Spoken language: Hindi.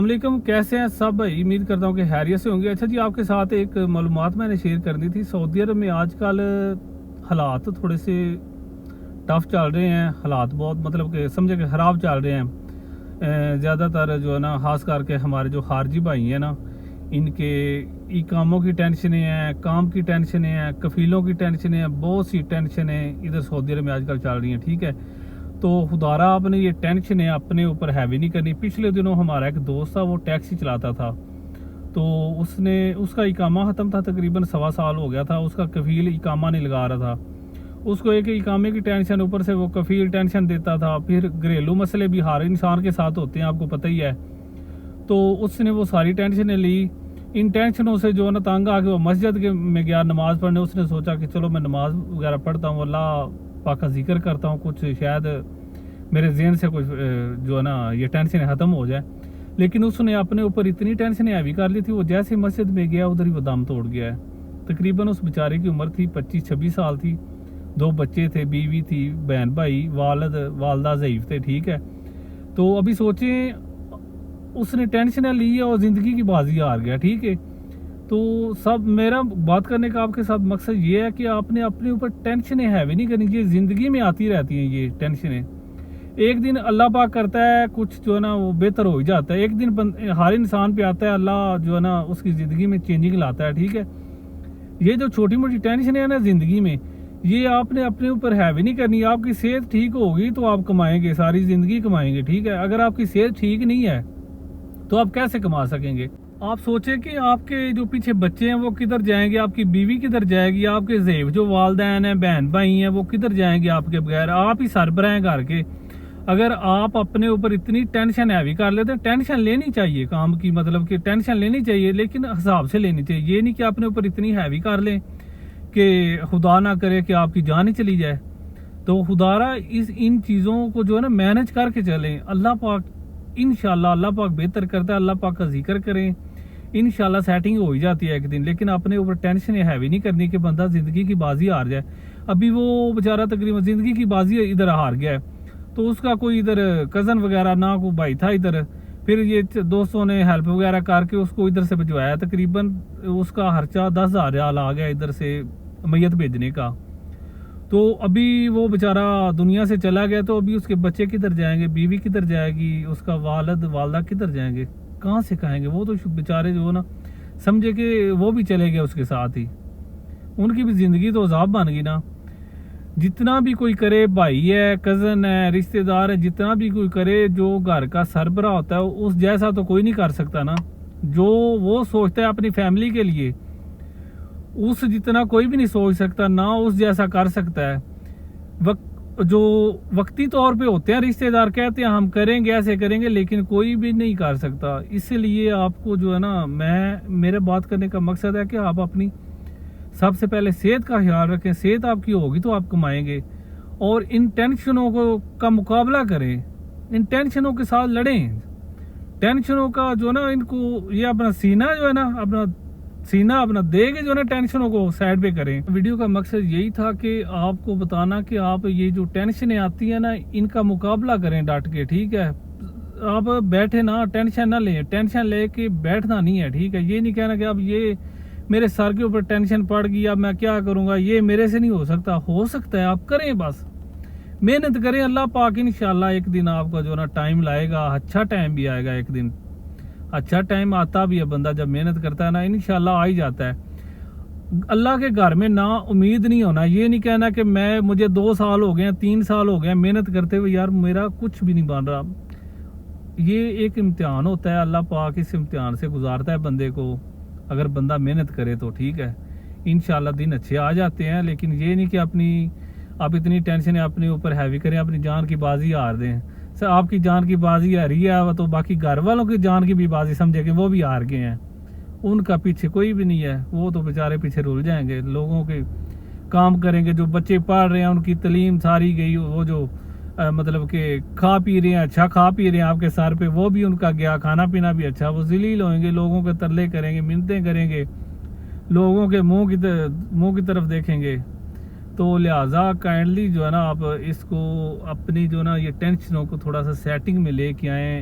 वालेकुम, कैसे हैं सब भाई। उम्मीद करता हूँ कि खैरियत से होंगे। अच्छा जी, आपके साथ एक मालूमात मैंने शेयर करनी थी। सऊदी अरब में आजकल हालात थोड़े से टफ चल रहे हैं। हालात बहुत मतलब कि समझे कि ख़राब चल रहे हैं। ज़्यादातर जो है ना, ख़ास करके हमारे जो खारजी भाई हैं ना, इनके इकामों की टेंशनें हैं, काम की टेंशनें हैं, कफ़ीलों की टेंशनें हैं, बहुत सी टेंशनें इधर सऊदी अरब में आजकल चल रही हैं। ठीक है, तो खुदारा आपने ये टेंशन है अपने ऊपर हैवी नहीं करनी। पिछले दिनों हमारा एक दोस्त था, वो टैक्सी चलाता था, तो उसका इकामा ख़त्म था, तकरीबन 1.25 साल हो गया था। उसका कफ़ील इकामा नहीं लगा रहा था। उसको एक इकामे की टेंशन, ऊपर से वो कफ़ील टेंशन देता था। फिर घरेलू मसले भी हर इंसान के साथ होते हैं, आपको पता ही है। तो उसने वो सारी टेंशनें ली। इन टेंशनों से जो है ना तंग आके वो मस्जिद में गया नमाज़ पढ़ने। उसने सोचा कि चलो मैं नमाज़ वगैरह पढ़ता हूँ, अल्लाह पाक का जिक्र करता हूँ, कुछ शायद मेरे ज़हन से कुछ जो है ना ये टेंशन ख़त्म हो जाए। लेकिन उसने अपने ऊपर इतनी टेंशन हैवी कर ली थी, वो जैसे मस्जिद में गया उधर ही वो दम तोड़ गया है। तकरीबन उस बेचारे की उम्र थी 25-26 साल थी। 2 बच्चे थे, बीवी थी, बहन भाई, वालदा ज़ईफ़ थे। ठीक है, तो अभी सोचें उसने टेंशन ली है और ज़िंदगी की बाजी हार गया। ठीक है, तो सब मेरा बात करने का आपके साथ मकसद ये है कि आपने अपने ऊपर टेंशनें हैवी नहीं करनी चाहिए। ज़िंदगी में आती रहती हैं ये टेंशनें। एक दिन अल्लाह पाक करता है कुछ जो है ना वो बेहतर हो ही जाता है। एक दिन हर इंसान पे आता है, अल्लाह जो है ना उसकी ज़िंदगी में चेंजिंग लाता है। ठीक है, ये जो छोटी मोटी टेंशन है ना ज़िंदगी में, ये आपने अपने ऊपर हैवी नहीं करनी। आपकी सेहत ठीक होगी तो आप कमाएंगे, सारी ज़िंदगी कमाएंगे। ठीक है, अगर आपकी सेहत ठीक नहीं है तो आप कैसे कमा सकेंगे। आप सोचें कि आपके जो पीछे बच्चे हैं वो किधर जाएंगे, आपकी बीवी किधर जाएगी, आपके ज़ेब जो वालदैन हैं, बहन भाई हैं, वो किधर जाएंगे आपके बगैर। आप ही सरबराह हैं घर के। अगर आप अपने ऊपर इतनी टेंशन हैवी कर लेते हैं, टेंशन लेनी चाहिए काम की, मतलब कि टेंशन लेनी चाहिए लेकिन हिसाब से लेनी चाहिए। ये नहीं कि अपने ऊपर इतनी हैवी कर लें कि खुदा ना करे कि आपकी जान ही चली जाए। तो खुदारा इन चीज़ों को जो है ना मैनेज करके चलें। अल्लाह पाक इंशाल्लाह, अल्लाह पाक बेहतर करता है। अल्लाह पाक का जिक्र करें, इंशाल्लाह सेटिंग हो ही जाती है एक दिन। लेकिन अपने ऊपर टेंशन हैवी नहीं करनी कि बंदा ज़िंदगी की बाजी हार जाए। अभी वो बेचारा तकरीबन ज़िंदगी की बाजी इधर हार गया है, तो उसका कोई इधर कज़न वगैरह ना कोई भाई था इधर। फिर ये दोस्तों ने हेल्प वगैरह करके उसको इधर से भिजवाया। तकरीबन उसका खर्चा 10,000 रियाल आ गया इधर से मैयत भेजने का। तो अभी वो बेचारा दुनिया से चला गया, तो अभी उसके बच्चे किधर जाएंगे, बीवी किधर जाएगी, उसका वालदा किधर जाएंगे, कहाँ से खाएंगे। वो तो बेचारे जो ना समझे कि वो भी चले गए उसके साथ ही, उनकी भी ज़िंदगी तो अजाब बन गई ना। जितना भी कोई करे, भाई है, कज़न है, रिश्तेदार है, जितना भी कोई करे, जो घर का सरबराह होता है उस जैसा तो कोई नहीं कर सकता ना। जो वो सोचता है अपनी फैमिली के लिए, उस जितना कोई भी नहीं सोच सकता ना, उस जैसा कर सकता है। जो वक्ती तौर पे होते हैं रिश्तेदार, कहते हैं हम करेंगे, ऐसे करेंगे, लेकिन कोई भी नहीं कर सकता। इसलिए आपको जो है ना, मेरे बात करने का मकसद है कि आप अपनी सबसे पहले सेहत का ख्याल रखें। सेहत आपकी होगी तो आप कमाएंगे। और इन टेंशनों का मुकाबला करें, इन टेंशनों के साथ लड़ें। टेंशनों का जो ना, इनको ये अपना सीना जो है ना, अपना दे के जो ना टेंशनों को साइड पे करें। वीडियो का मकसद यही था कि आपको बताना कि आप ये जो टेंशनें आती है ना, इनका मुकाबला करें डट के। ठीक है, आप बैठे ना, टेंशन ना लें। टेंशन ले के बैठना नहीं है। ठीक है, ये नहीं कहना कि अब ये मेरे सर के ऊपर टेंशन पड़ गई, अब मैं क्या करूंगा, ये मेरे से नहीं हो सकता। हो सकता है, आप करें, बस मेहनत करें। अल्लाह पाक इंशाल्लाह एक दिन आपका जो ना टाइम लाएगा, अच्छा टाइम भी आएगा। एक दिन अच्छा टाइम आता भी है, बंदा जब मेहनत करता है ना, इंशाल्लाह आ ही जाता है। अल्लाह के घर में ना उम्मीद नहीं होना। ये नहीं कहना कि मुझे 2 साल हो गए, 3 साल हो गए मेहनत करते हुए, यार मेरा कुछ भी नहीं बन रहा। ये एक इम्तिहान होता है, अल्लाह पाक इस इम्तिहान से गुजारता है बंदे को। अगर बंदा मेहनत करे तो ठीक है, इंशाल्लाह दिन अच्छे आ जाते हैं। लेकिन ये नहीं कि आप इतनी टेंशन अपने ऊपर हैवी करें, अपनी जान की बाजी हार दें। सर आपकी जान की बाजी हारी है तो बाकी घर वालों की जान की भी बाजी समझे कि वो भी हार गए हैं, उनका पीछे कोई भी नहीं है। वो तो बेचारे पीछे रुल जाएंगे, लोगों के काम करेंगे। जो बच्चे पढ़ रहे हैं उनकी तालीम सारी गई, वो जो मतलब कि खा पी रहे हैं, अच्छा खा पी रहे हैं आपके सर पे, वो भी उनका गया। खाना पीना भी अच्छा। वो ज़लील होंगे, लोगों के तरले करेंगे, मिन्नतें करेंगे, लोगों के मुंह की तरफ देखेंगे। तो लिहाजा काइंडली जो है ना, आप इसको अपनी जो ना ये टेंशनों को थोड़ा सा सेटिंग में लेके आएँ।